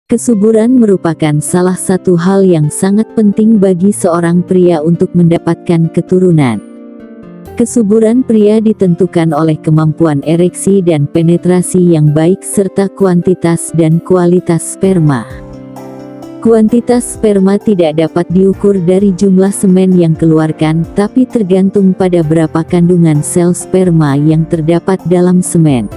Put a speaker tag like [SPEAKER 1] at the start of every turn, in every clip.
[SPEAKER 1] Kesuburan merupakan salah satu hal yang sangat penting bagi seorang pria untuk mendapatkan keturunan. Kesuburan pria ditentukan oleh kemampuan ereksi dan penetrasi yang baik serta kuantitas dan kualitas sperma. Kuantitas sperma tidak dapat diukur dari jumlah semen yang keluarkan, tapi tergantung pada berapa kandungan sel sperma yang terdapat dalam semen.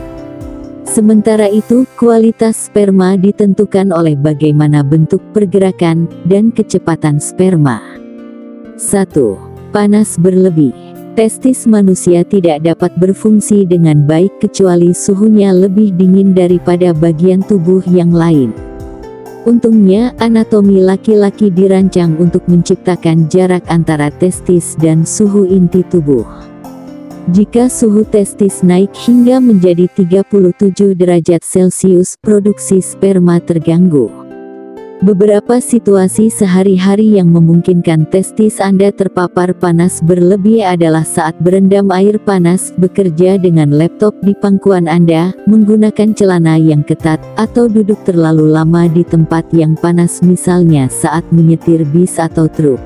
[SPEAKER 1] Sementara itu, kualitas sperma ditentukan oleh bagaimana bentuk pergerakan dan kecepatan sperma. 1. Panas berlebih. Testis manusia tidak dapat berfungsi dengan baik kecuali suhunya lebih dingin daripada bagian tubuh yang lain. Untungnya, anatomi laki-laki dirancang untuk menciptakan jarak antara testis dan suhu inti tubuh. Jika suhu testis naik hingga menjadi 37 derajat Celcius, produksi sperma terganggu. Beberapa situasi sehari-hari yang memungkinkan testis Anda terpapar panas berlebih adalah saat berendam air panas, bekerja dengan laptop di pangkuan Anda, menggunakan celana yang ketat, atau duduk terlalu lama di tempat yang panas misalnya saat menyetir bis atau truk.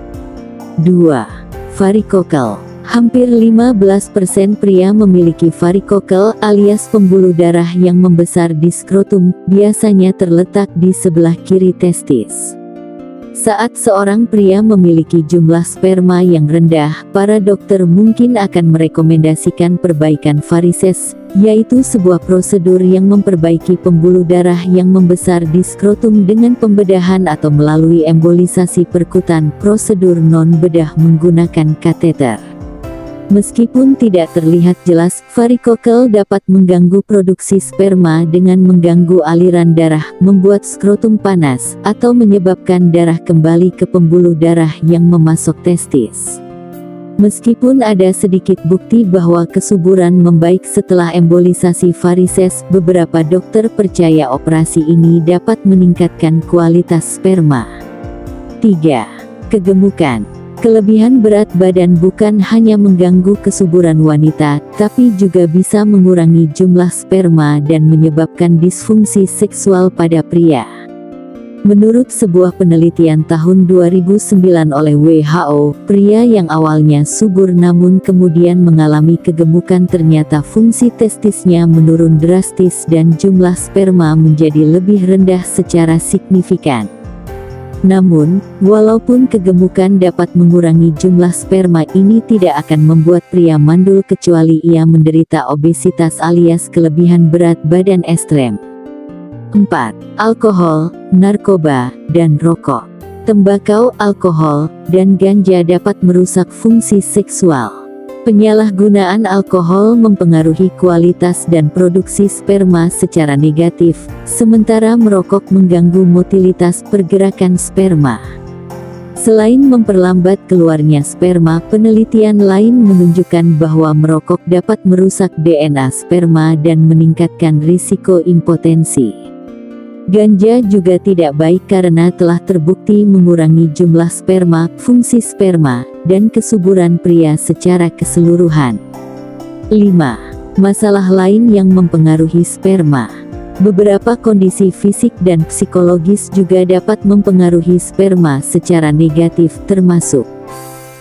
[SPEAKER 1] 2. Varikokel. Hampir 15% pria memiliki varikokel alias pembuluh darah yang membesar di skrotum, biasanya terletak di sebelah kiri testis. Saat seorang pria memiliki jumlah sperma yang rendah, para dokter mungkin akan merekomendasikan perbaikan varises, yaitu sebuah prosedur yang memperbaiki pembuluh darah yang membesar di skrotum dengan pembedahan atau melalui embolisasi perkutan, prosedur non-bedah menggunakan kateter. Meskipun tidak terlihat jelas, varikokel dapat mengganggu produksi sperma dengan mengganggu aliran darah, membuat skrotum panas, atau menyebabkan darah kembali ke pembuluh darah yang memasok testis. Meskipun ada sedikit bukti bahwa kesuburan membaik setelah embolisasi varises, beberapa dokter percaya operasi ini dapat meningkatkan kualitas sperma. 3. Kegemukan. Kelebihan berat badan bukan hanya mengganggu kesuburan wanita, tapi juga bisa mengurangi jumlah sperma dan menyebabkan disfungsi seksual pada pria. Menurut sebuah penelitian tahun 2009 oleh WHO, pria yang awalnya subur namun kemudian mengalami kegemukan ternyata fungsi testisnya menurun drastis dan jumlah sperma menjadi lebih rendah secara signifikan. Namun, walaupun kegemukan dapat mengurangi jumlah sperma, ini tidak akan membuat pria mandul kecuali ia menderita obesitas alias kelebihan berat badan ekstrem. 4. Alkohol, narkoba, dan rokok. Tembakau, alkohol, dan ganja dapat merusak fungsi seksual. Penyalahgunaan alkohol mempengaruhi kualitas dan produksi sperma secara negatif, sementara merokok mengganggu motilitas pergerakan sperma. Selain memperlambat keluarnya sperma, penelitian lain menunjukkan bahwa merokok dapat merusak DNA sperma dan meningkatkan risiko impotensi. Ganja juga tidak baik karena telah terbukti mengurangi jumlah sperma, fungsi sperma, dan kesuburan pria secara keseluruhan. 5. Masalah lain yang mempengaruhi sperma. Beberapa kondisi fisik dan psikologis juga dapat mempengaruhi sperma secara negatif, termasuk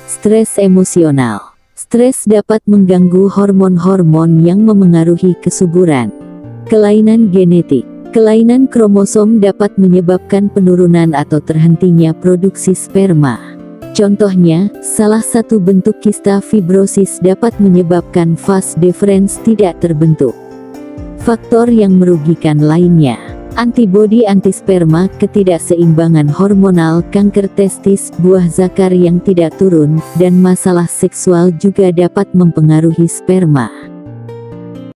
[SPEAKER 1] stres emosional. Stres dapat mengganggu hormon-hormon yang memengaruhi kesuburan. Kelainan genetik. Kelainan kromosom dapat menyebabkan penurunan atau terhentinya produksi sperma. Contohnya, salah satu bentuk kista fibrosis dapat menyebabkan vas deferens tidak terbentuk. Faktor yang merugikan lainnya: antibodi antisperma, ketidakseimbangan hormonal, kanker testis, buah zakar yang tidak turun, dan masalah seksual juga dapat mempengaruhi sperma.